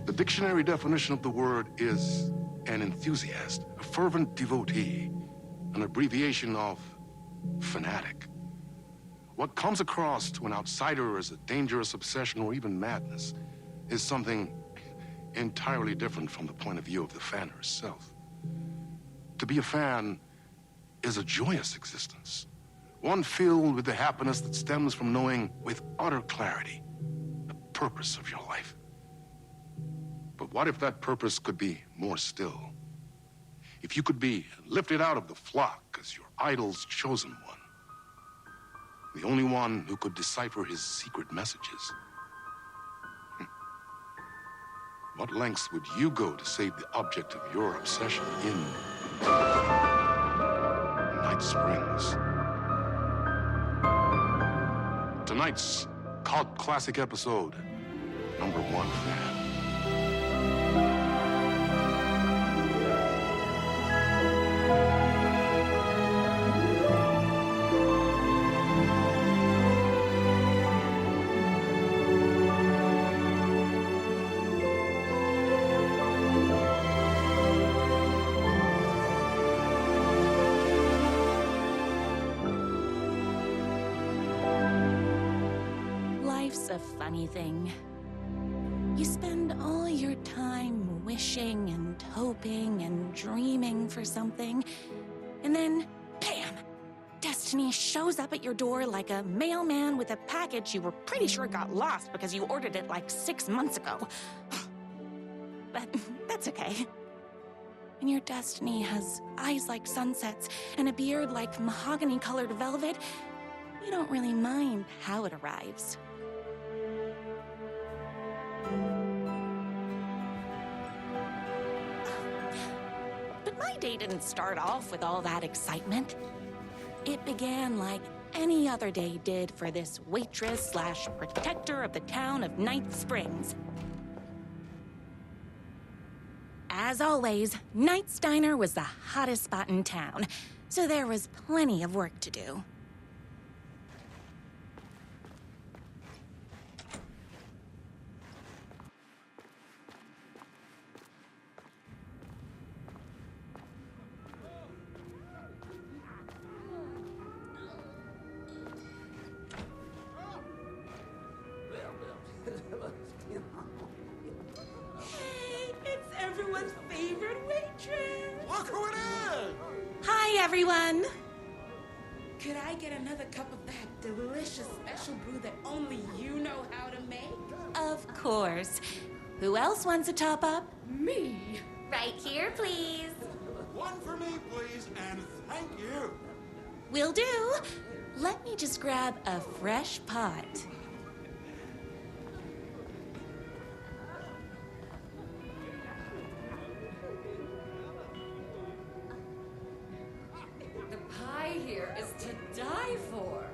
The dictionary definition of the word is an enthusiast, a fervent devotee, an abbreviation of fanatic. What comes across to an outsider as a dangerous obsession or even madness is something entirely different from the point of view of the fan herself. To be a fan is a joyous existence, one filled with the happiness that stems from knowing with utter clarity the purpose of your life. But what if that purpose could be more still? If you could be lifted out of the flock as your idol's chosen one, the only one who could decipher his secret messages. What lengths would you go to save the object of your obsession in Night Springs? Tonight's cult classic episode, #1 fan. Life's a funny thing. You spend all your time wishing and hoping and dreaming for something, and then, bam! Destiny shows up at your door like a mailman with a package you were pretty sure got lost because you ordered it like 6 months ago. But that's okay. When your destiny has eyes like sunsets and a beard like mahogany-colored velvet, you don't really mind how it arrives. But my day didn't start off with all that excitement. It began like any other day did for this waitress/protector of the town of Night Springs. As always, Knight's Diner was the hottest spot in town, so there was plenty of work to do. Hey, it's everyone's favorite waitress. Look who it is! Hi, everyone! Could I get another cup of that delicious special brew that only you know how to make? Of course. Who else wants a top-up? Me. Right here, please. One for me, please, and thank you. Will do. Let me just grab a fresh pot. The pie here is to die for.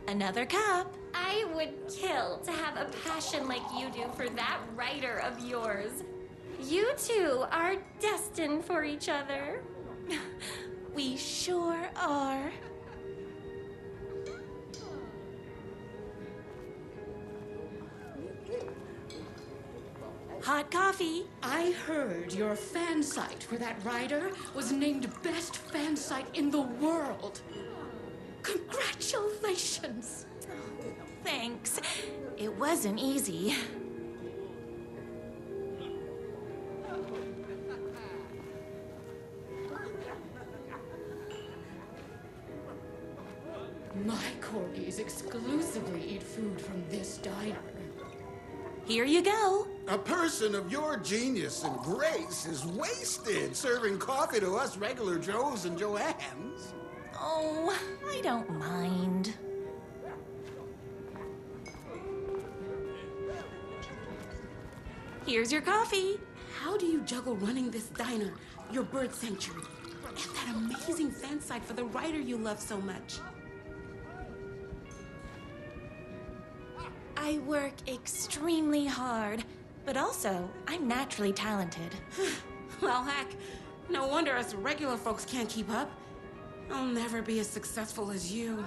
Another cup. I would kill to have a passion like you do for that writer of yours. You two are destined for each other. We sure are. Hot coffee. I heard your fan site for that writer was named best fan site in the world. Congratulations. Thanks. It wasn't easy. My corgis exclusively eat food from this diner. Here you go. A person of your genius and grace is wasted serving coffee to us regular Joes and Joannes. Oh, I don't mind. Here's your coffee. How do you juggle running this diner, your bird sanctuary, and that amazing fan site for the writer you love so much. I work extremely hard, but also I'm naturally talented. Well, heck, no wonder us regular folks can't keep up. I'll never be as successful as you.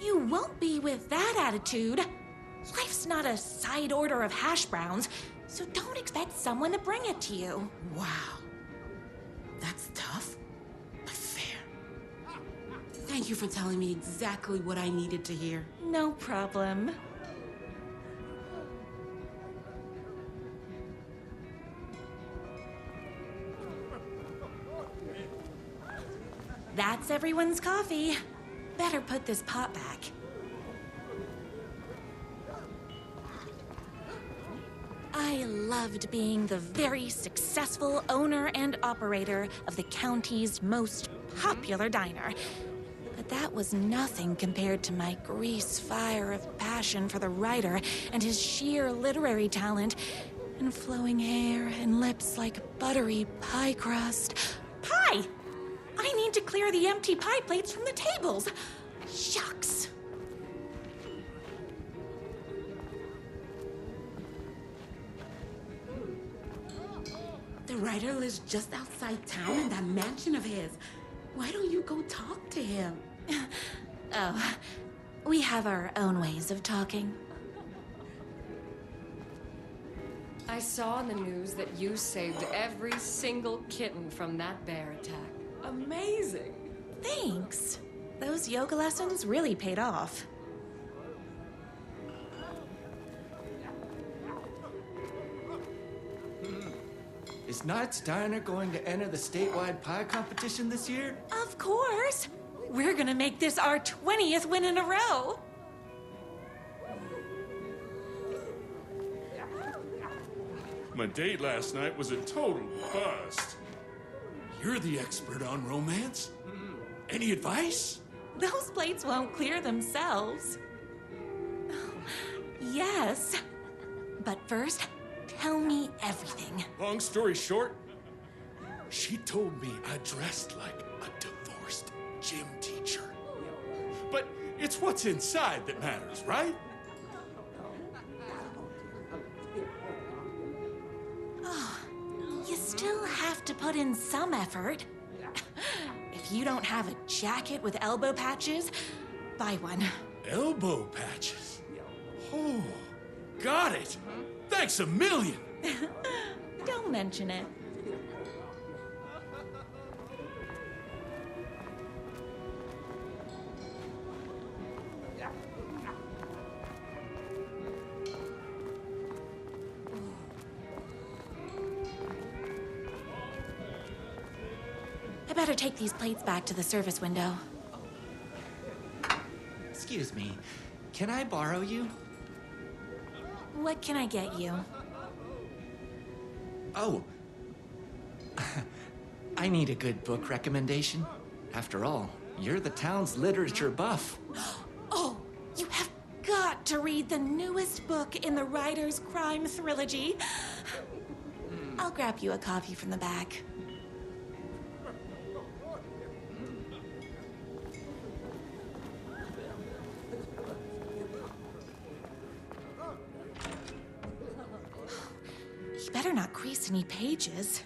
You won't be with that attitude. Life's not a side order of hash browns, so don't expect someone to bring it to you. Wow. That's tough, but fair. Thank you for telling me exactly what I needed to hear. No problem. That's everyone's coffee. Better put this pot back. I loved being the very successful owner and operator of the county's most popular diner. But that was nothing compared to my grease fire of passion for the writer and his sheer literary talent, and flowing hair and lips like buttery pie crust. Pie! I need to clear the empty pie plates from the tables. Shucks. The writer lives just outside town in that mansion of his. Why don't you go talk to him? Oh, we have our own ways of talking. I saw in the news that you saved every single kitten from that bear attack. Amazing. Thanks. Those yoga lessons really paid off. Is Knight's Diner going to enter the statewide pie competition this year? Of course! We're gonna make this our 20th win in a row! My date last night was a total bust. You're the expert on romance. Any advice? Those plates won't clear themselves. Yes. But first, tell me everything. Long story short, she told me I dressed like a divorced gym teacher. But it's what's inside that matters, right? You still have to put in some effort. If you don't have a jacket with elbow patches, buy one. Elbow patches. Oh, got it. Thanks a million. Don't mention it. I better take these plates back to the service window. Excuse me, can I borrow you? What can I get you? Oh. I need a good book recommendation. After all, you're the town's literature buff. Oh, you have got to read the newest book in the Writer's Crime Trilogy. I'll grab you a coffee from the back. You better not crease any pages.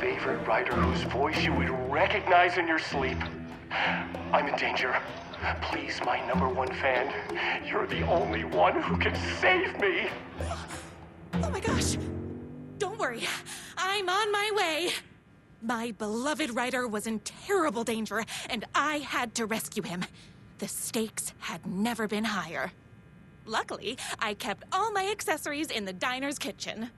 favorite writer whose voice you would recognize in your sleep. I'm in danger. Please, my #1 fan, you're the only one who can save me. Oh my gosh! Don't worry, I'm on my way. My beloved writer was in terrible danger, and I had to rescue him. The stakes had never been higher. Luckily, I kept all my accessories in the diner's kitchen.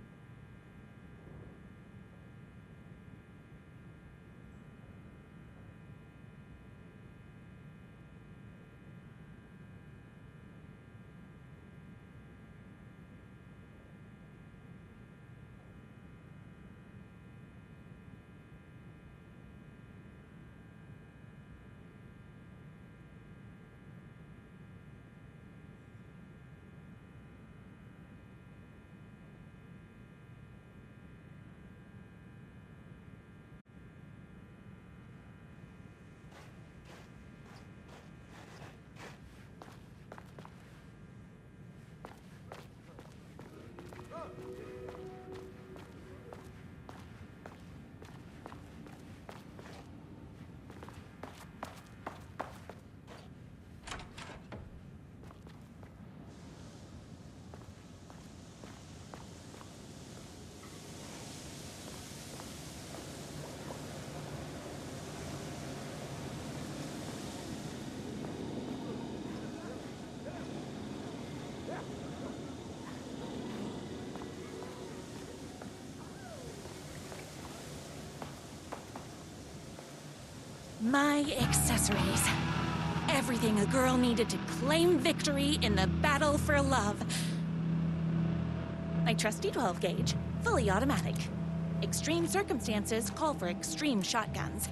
My accessories. Everything a girl needed to claim victory in the battle for love. My trusty 12 gauge, fully automatic. Extreme circumstances call for extreme shotguns.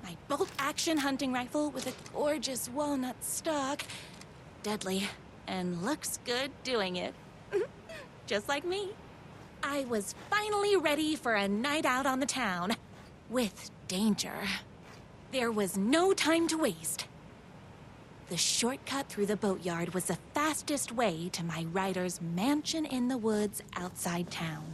My bolt-action hunting rifle with a gorgeous walnut stock. Deadly, and looks good doing it. Just like me. I was finally ready for a night out on the town. With danger. There was no time to waste. The shortcut through the boatyard was the fastest way to my rider's mansion in the woods outside town.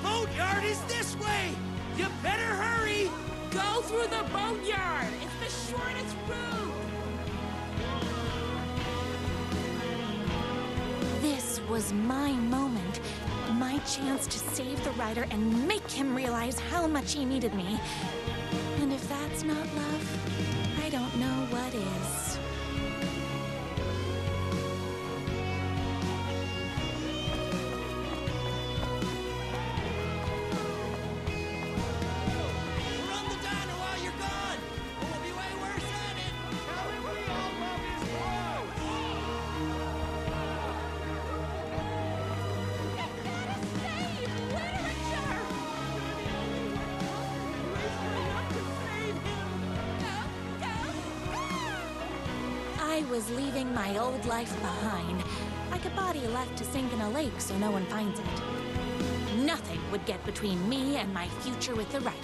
boatyard is this way! You better hurry! Go through the boatyard! It's the shortest route! This was my moment. My chance to save the rider and make him realize how much he needed me. And if that's not love, I don't know what is. Run the diner while you're gone! Or we'll be way worse at it! Tell me what the album is I was leaving my old life behind, like a body left to sink in a lake so no one finds it. Nothing would get between me and my future with the rider.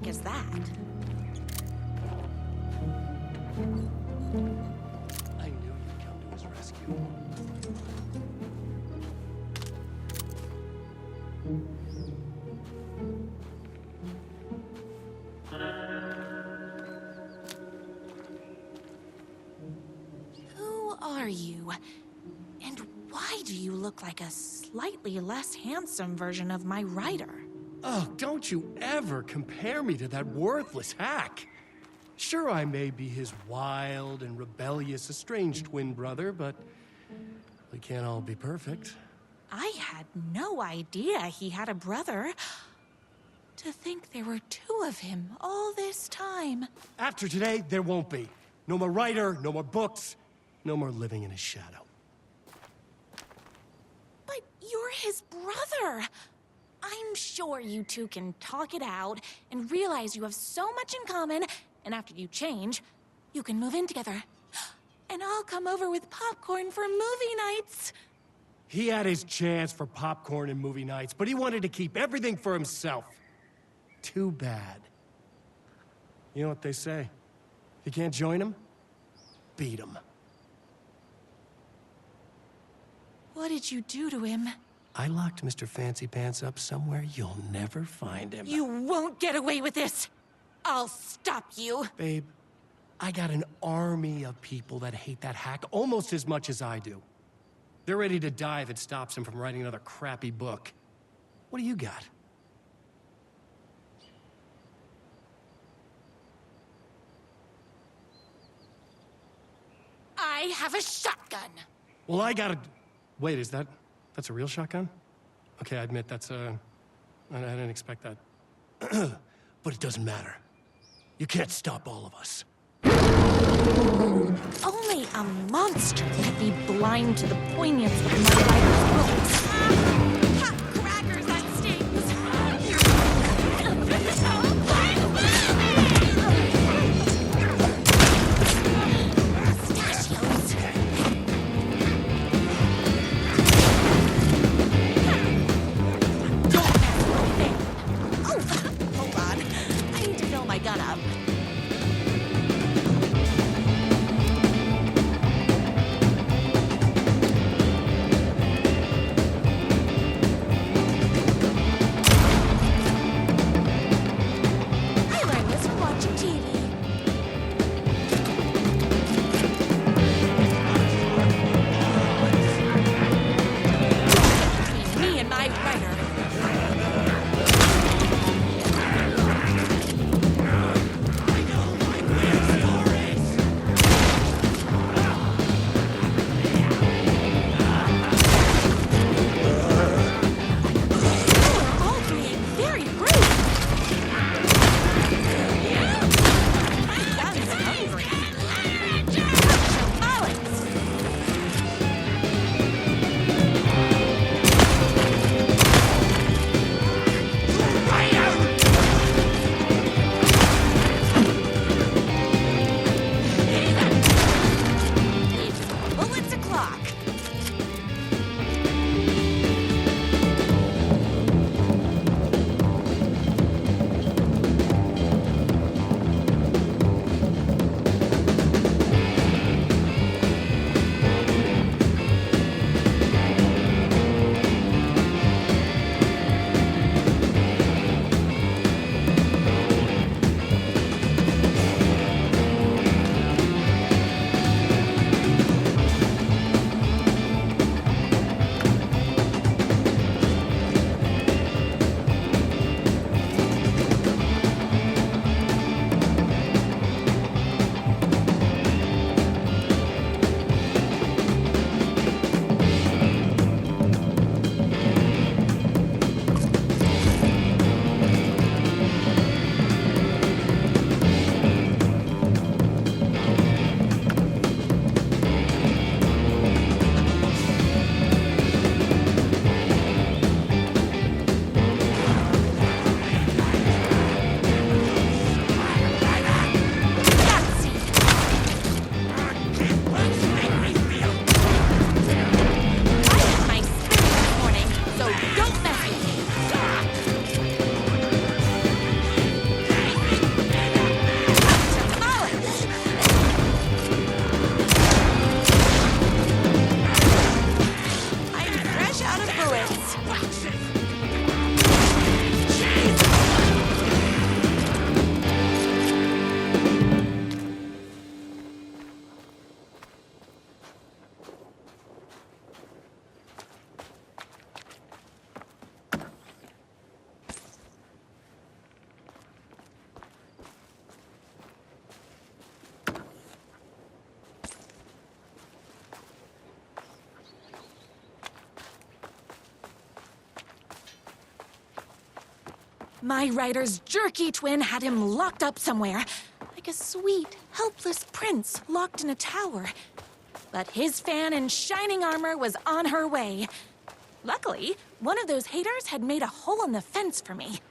heck is that? I knew you'd come to his rescue. Who are you? And why do you look like a slightly less handsome version of my writer? Oh, don't you ever compare me to that worthless hack. Sure, I may be his wild and rebellious estranged twin brother, but we can't all be perfect. I had no idea he had a brother. To think there were two of him all this time. After today, there won't be. No more writer, no more books, no more living in his shadow. But you're his brother. I'm sure you two can talk it out and realize you have so much in common, and after you change, you can move in together. And I'll come over with popcorn for movie nights. He had his chance for popcorn and movie nights, but he wanted to keep everything for himself. Too bad. You know what they say? If you can't join him, beat him. What did you do to him? I locked Mr. Fancy Pants up somewhere you'll never find him. You won't get away with this. I'll stop you. Babe, I got an army of people that hate that hack almost as much as I do. They're ready to die if it stops him from writing another crappy book. What do you got? I have a shotgun. Well, I got a... Wait, that's a real shotgun? Okay, I admit I didn't expect that. But it doesn't matter. You can't stop all of us. Only a monster could be blind to the poignance of my writer's words. Hot crackers, that stings! Pistachios! Don't mess with me. Oh, hold on. I need to fill my gun up. My rider's jerky twin had him locked up somewhere, like a sweet, helpless prince locked in a tower. But his fan in shining armor was on her way. Luckily, one of those haters had made a hole in the fence for me.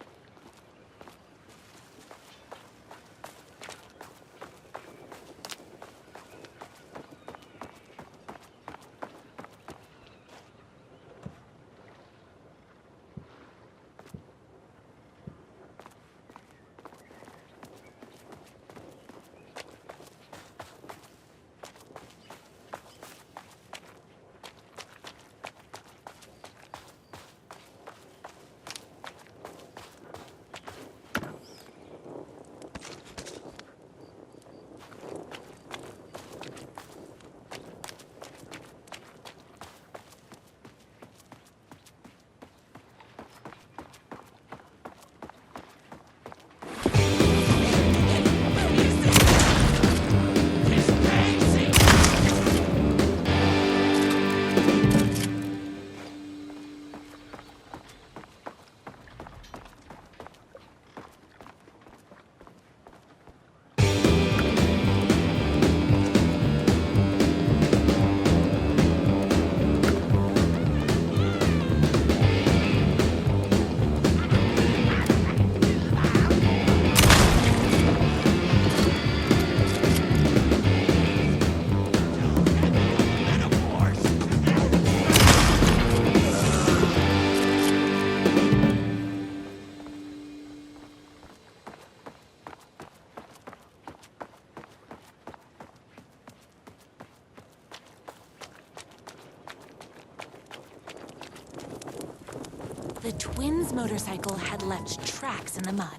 The twins' motorcycle had left tracks in the mud.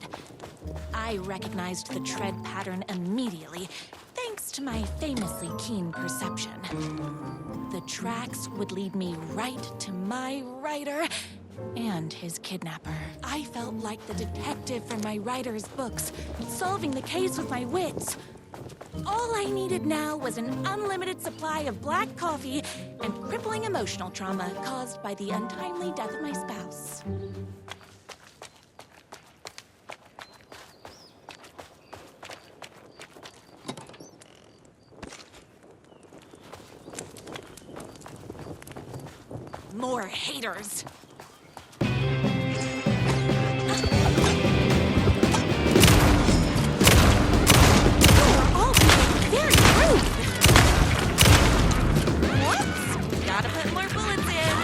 I recognized the tread pattern immediately, thanks to my famously keen perception. The tracks would lead me right to my rider and his kidnapper. I felt like the detective from my writer's books, solving the case with my wits. All I needed now was an unlimited supply of black coffee and crippling emotional trauma caused by the untimely death of my spouse. More haters. Gotta put more bullets in.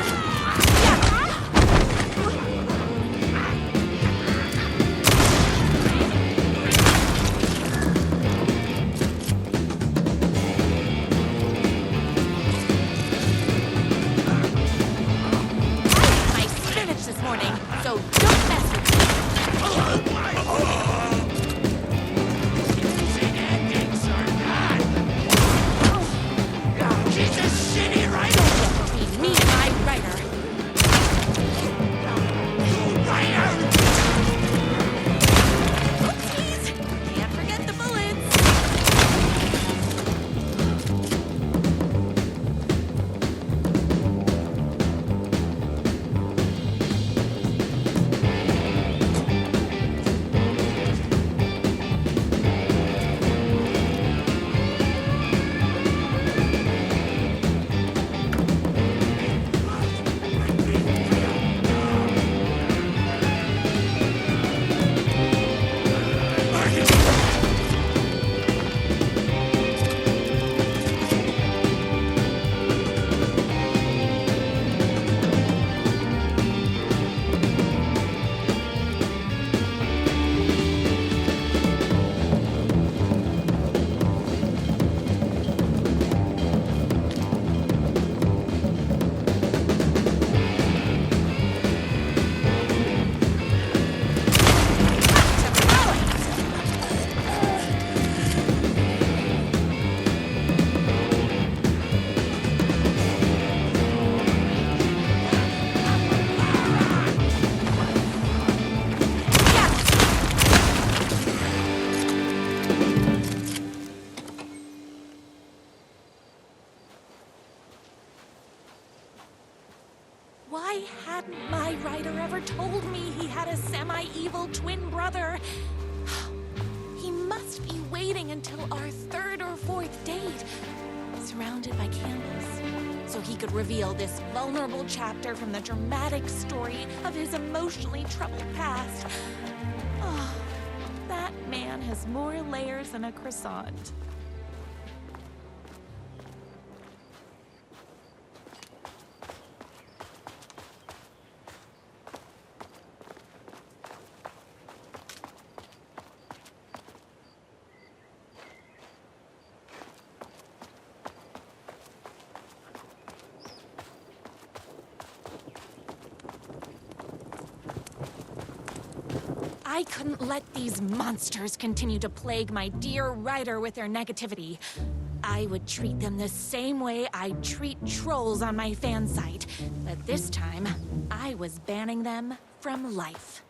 My Why hadn't my writer ever told me he had a semi-evil twin brother? He must be waiting until our third or fourth date, surrounded by candles, so he could reveal this vulnerable chapter from the dramatic story of his emotionally troubled past. Oh, that man has more layers than a croissant. I couldn't let these monsters continue to plague my dear writer with their negativity. I would treat them the same way I'd treat trolls on my fan site, but this time, I was banning them from life.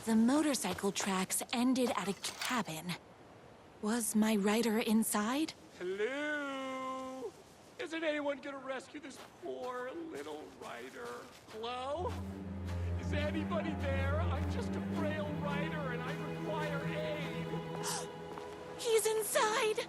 The motorcycle tracks ended at a cabin. Was my rider inside? Hello? Isn't anyone gonna rescue this poor little rider? Hello? Is anybody there? I'm just a frail rider and I require aid. He's inside!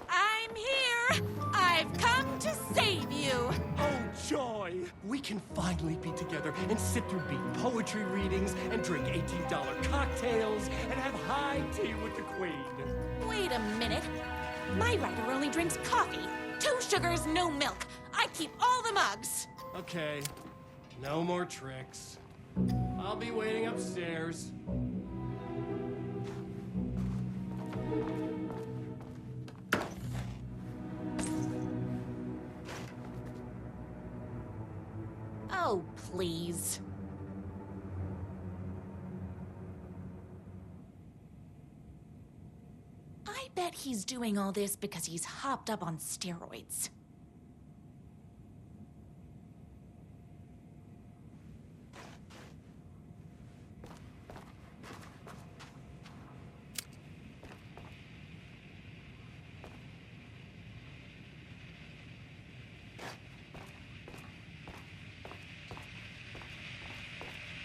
I'm here! I've come to save you! Oh, joy! We can finally be together and sit through beat poetry readings and drink $18 cocktails and have high tea with the Queen. Wait a minute. My rider only drinks coffee. 2 sugars, no milk. I keep all the mugs. Okay, no more tricks. I'll be waiting upstairs. Oh, please. I bet he's doing all this because he's hopped up on steroids.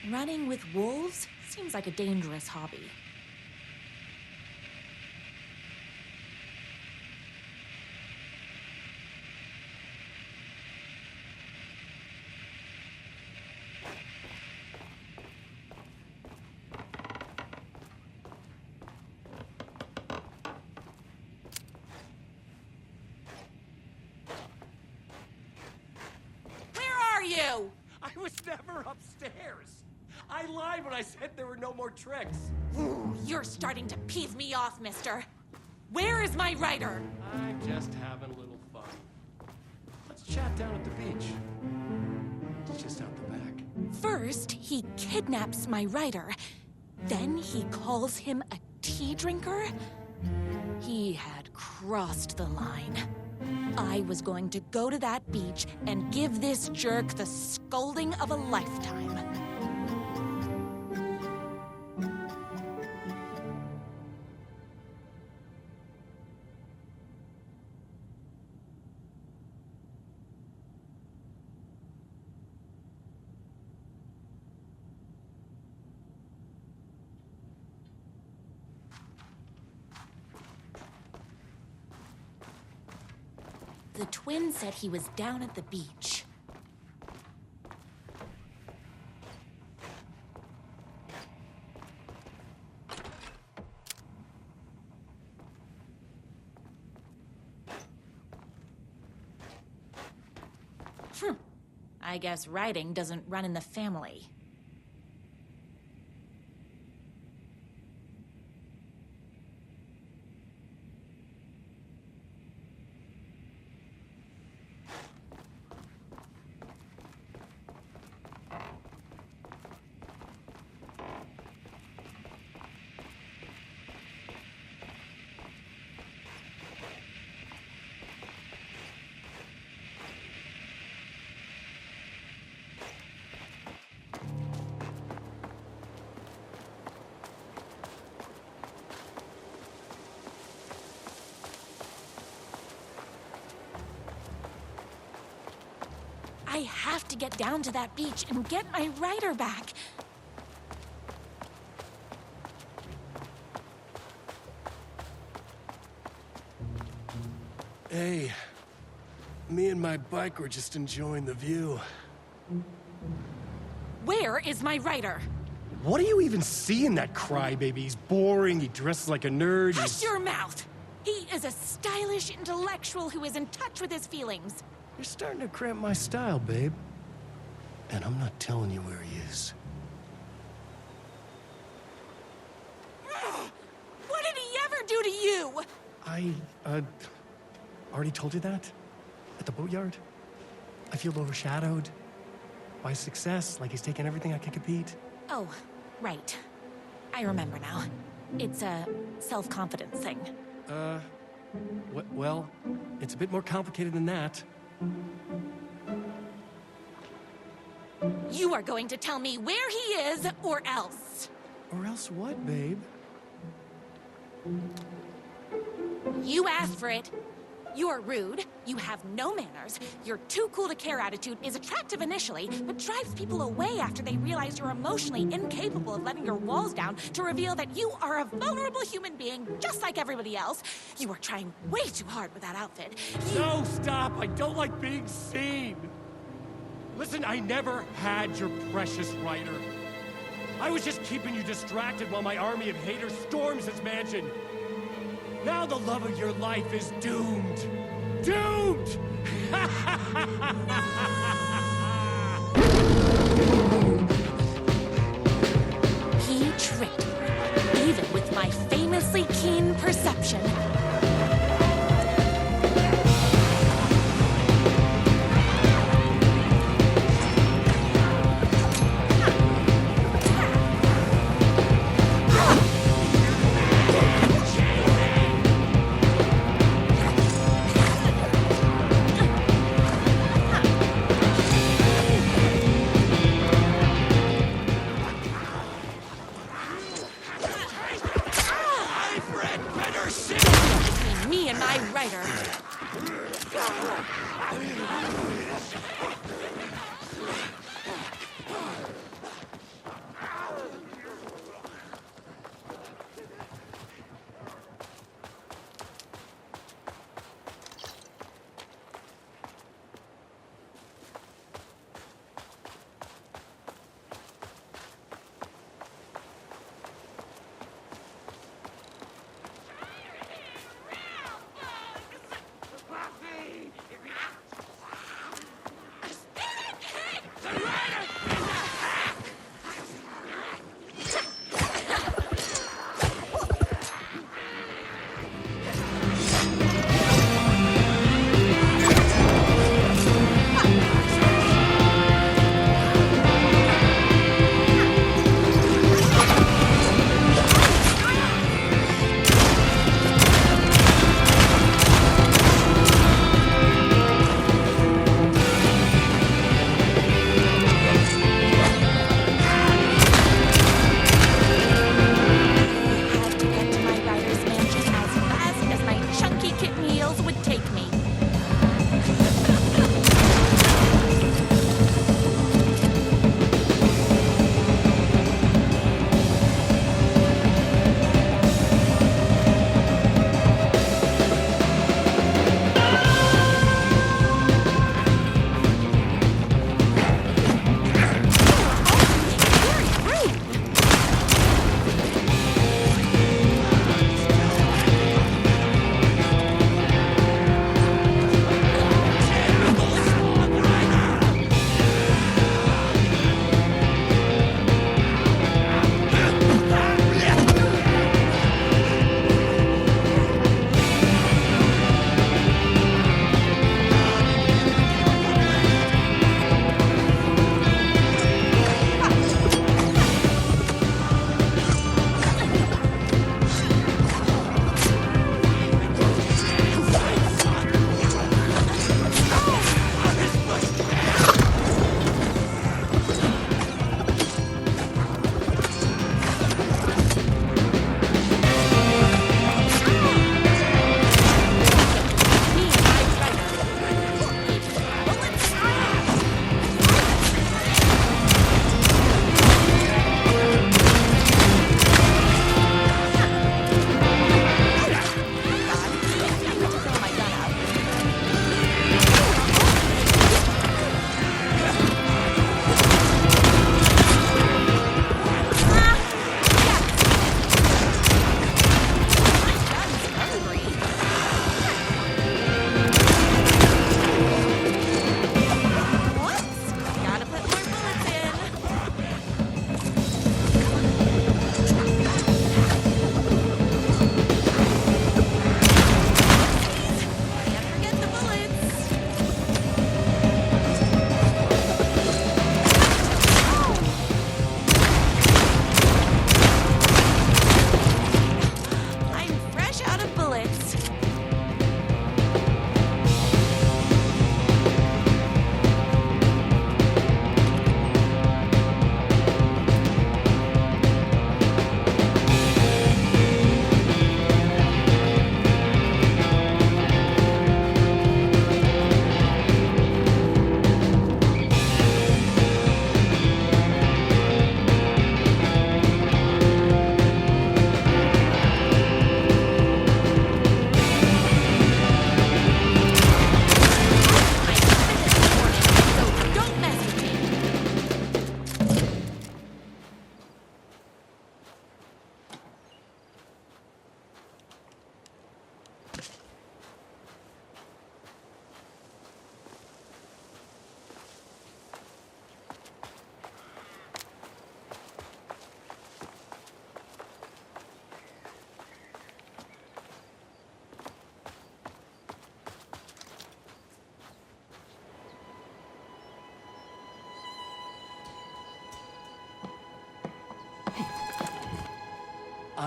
Running with wolves seems like a dangerous hobby. Where are you? I was never upstairs. I lied when I said there were no more tricks. Ooh, you're starting to piss me off, mister. Where is my rider? I'm just having a little fun. Let's chat down at the beach. It's just out the back. First, he kidnaps my rider. Then he calls him a tea drinker. He had crossed the line. I was going to go to that beach and give this jerk the scolding of a lifetime. The twin said he was down at the beach. I guess riding doesn't run in the family. I have to get down to that beach and get my rider back. Hey, me and my bike were just enjoying the view. Where is my rider? What do you even see in that crybaby? He's boring, he dresses like a nerd. Hush your mouth! He is a stylish intellectual who is in touch with his feelings. You're starting to cramp my style, babe. And I'm not telling you where he is. What did he ever do to you? I, already told you that? At the boatyard? I feel overshadowed by success, like he's taking everything I can compete. Oh, right. I remember now. It's a self-confidence thing. Well, it's a bit more complicated than that. You are going to tell me where he is, or else. Or else what, babe? You asked for it. You're rude, you have no manners, your too cool to care attitude is attractive initially, but drives people away after they realize you're emotionally incapable of letting your walls down to reveal that you are a vulnerable human being just like everybody else. You are trying way too hard with that outfit. No, stop! I don't like being seen! Listen, I never had your precious writer. I was just keeping you distracted while my army of haters storms his mansion. Now the love of your life is doomed. Doomed! He tricked me, even with my famously keen perception. Me and my writer.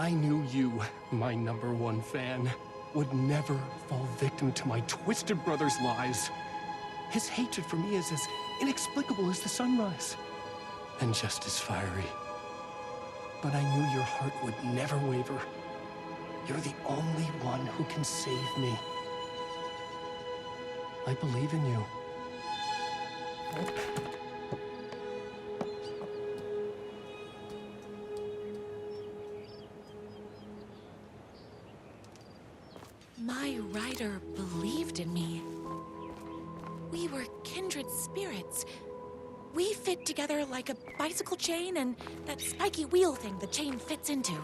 I knew you, my #1 fan, would never fall victim to my twisted brother's lies. His hatred for me is as inexplicable as the sunrise, and just as fiery. But I knew your heart would never waver. You're the only one who can save me. I believe in you. My writer believed in me. We were kindred spirits. We fit together like a bicycle chain and that spiky wheel thing the chain fits into.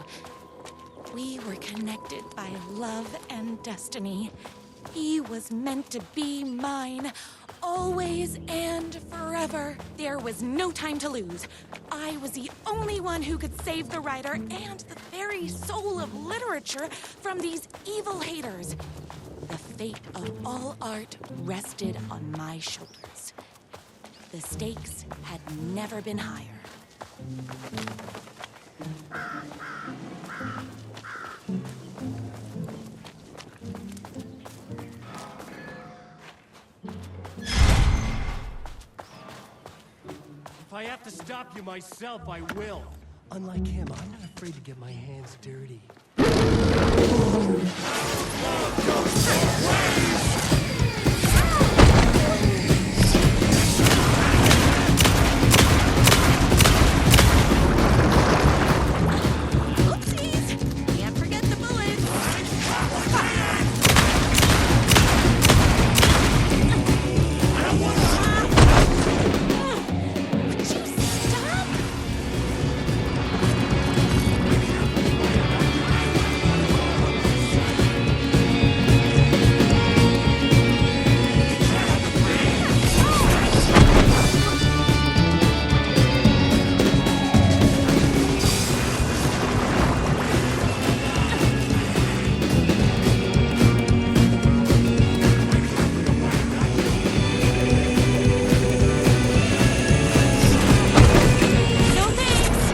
We were connected by love and destiny. He was meant to be mine, always and forever. There was no time to lose. I was the only one who could save the writer and the very soul of literature from these evil haters. The fate of all art rested on my shoulders. The stakes had never been higher. If I have to stop you myself, I will. Unlike him, I'm not afraid to get my hands dirty. Oopsies! Can't forget the bullets! Would you stop? No thanks!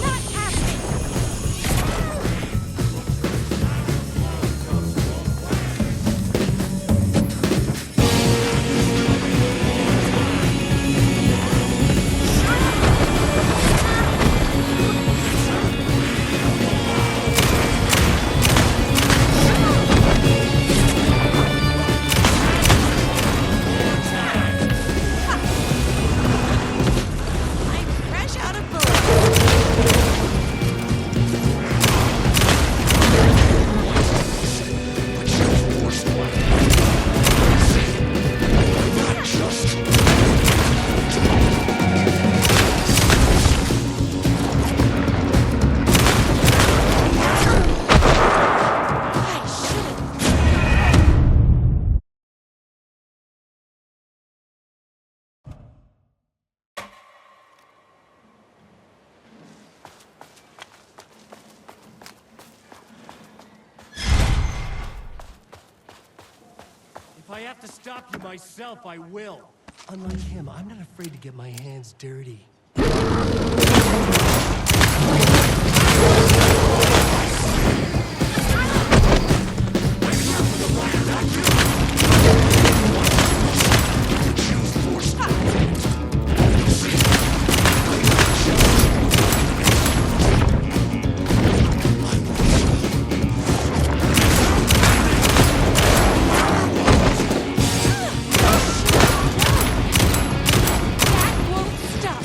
Not happening! I'm fresh out of bullets. I should've. If I have to stop you myself, I will. Unlike him, I'm not afraid to get my hands dirty. That won't stop.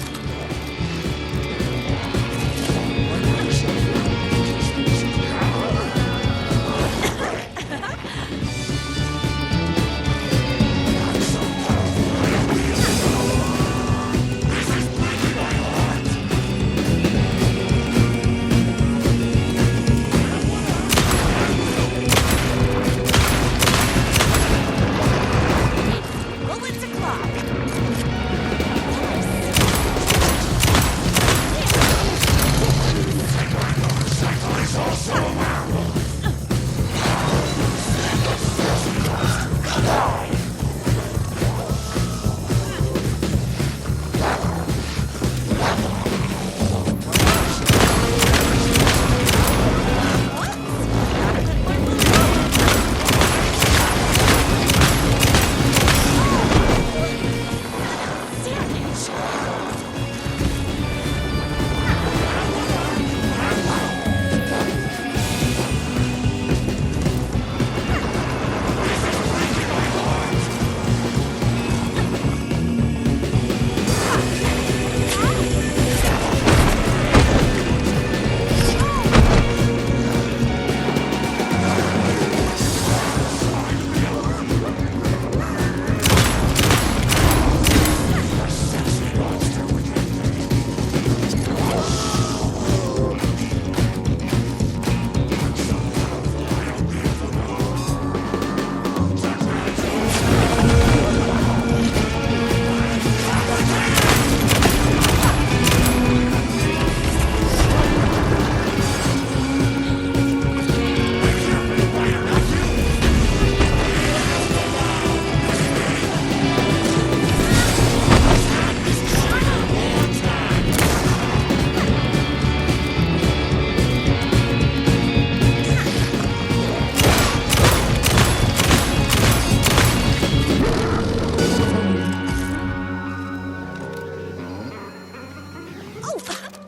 Oh,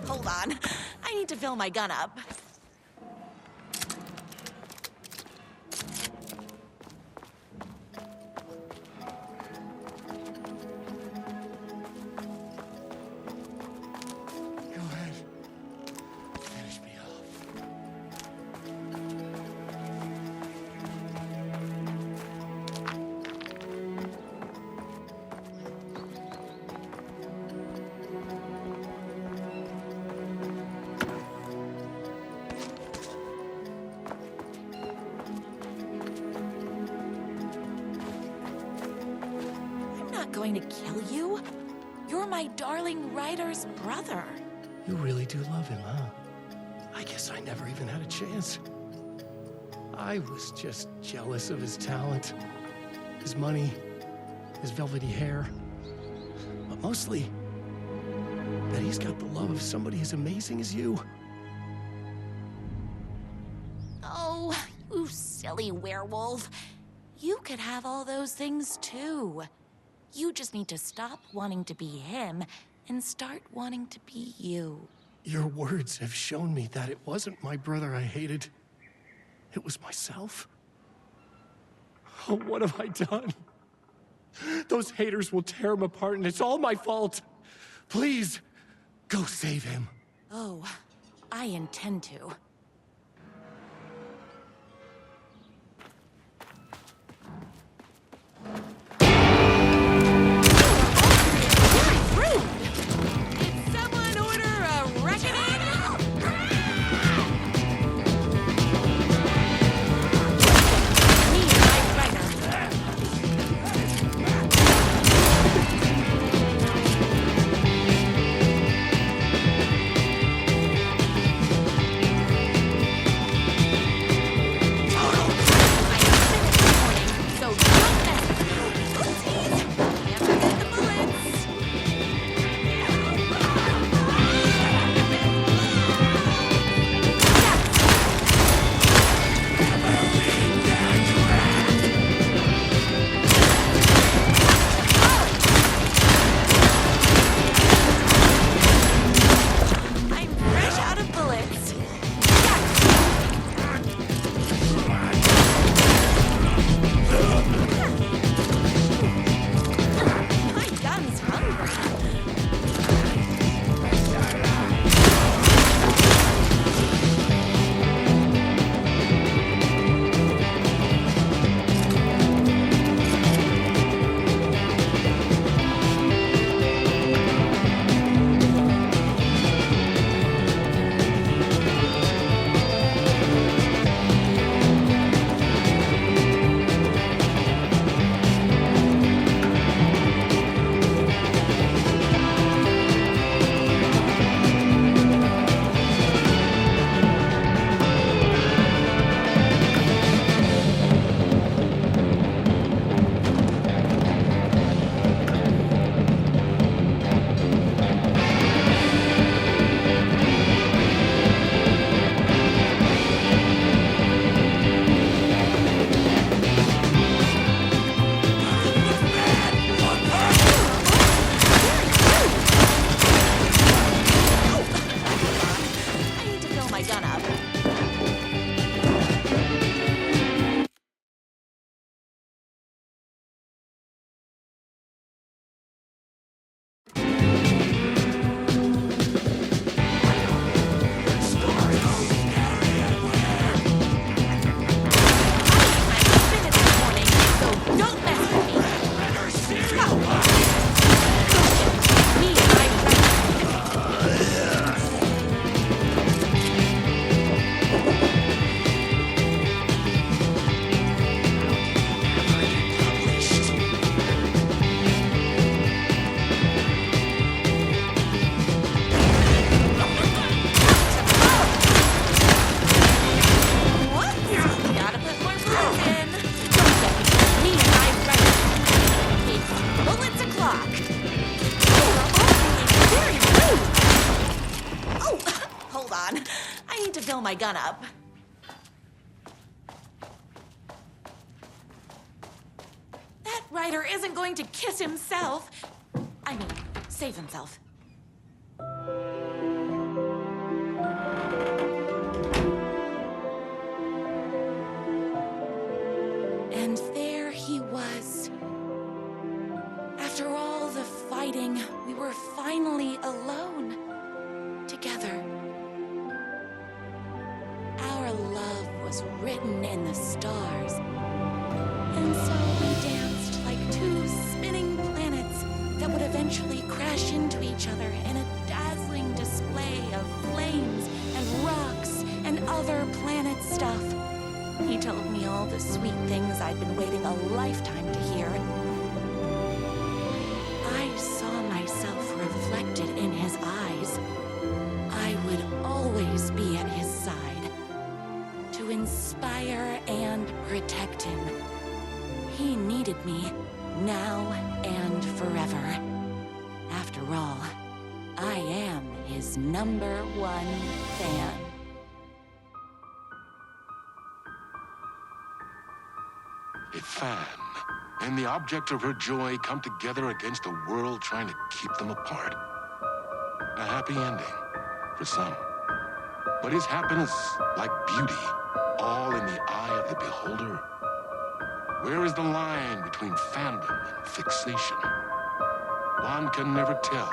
hold on. I need to fill my gun up. Go ahead. Finish me off. I'm not going to kill you. You're my darling writer's brother. You really do love him, huh? I guess I never even had a chance. I was just jealous of his talent, his money, his velvety hair. But mostly, that he's got the love of somebody as amazing as you. Oh, you silly werewolf. You could have all those things too. You just need to stop wanting to be him and start wanting to be you. Your words have shown me that it wasn't my brother I hated. It was myself. Oh, what have I done? Those haters will tear him apart, and it's all my fault. Please, go save him. Oh, I intend to. fill my gun up. That writer isn't going to kiss himself. I mean, save himself. eventually crash into each other in a dazzling display of flames and rocks and other planet stuff. He told me all the sweet things I'd been waiting a lifetime to hear. I saw myself reflected in his eyes. I would always be at his side, to inspire and protect him. He needed me, now and forever. After all, I am his #1 fan. A fan and the object of her joy come together against a world trying to keep them apart. A happy ending for some. But is happiness, like beauty, all in the eye of the beholder? Where is the line between fandom and fixation? One can never tell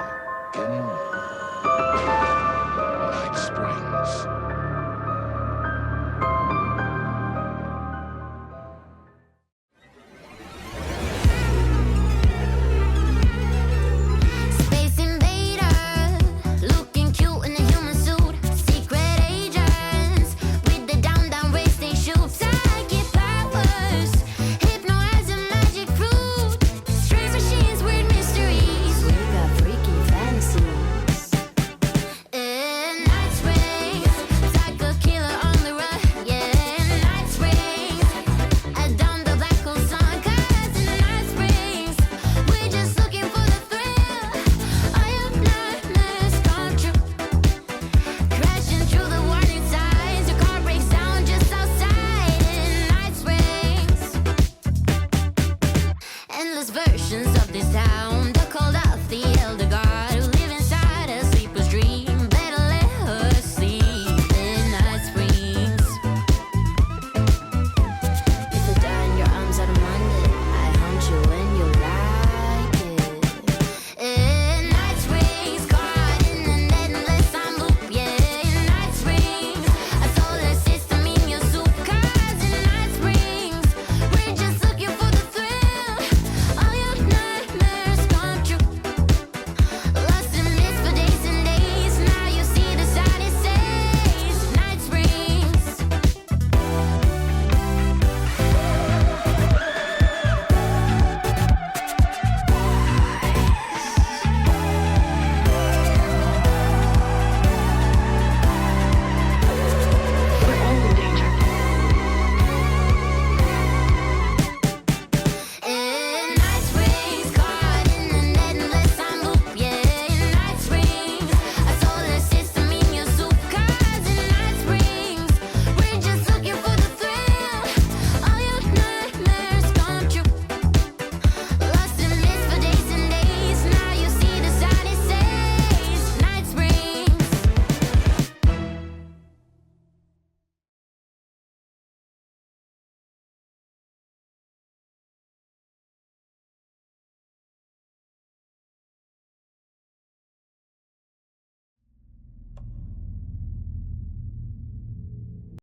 in Night Springs.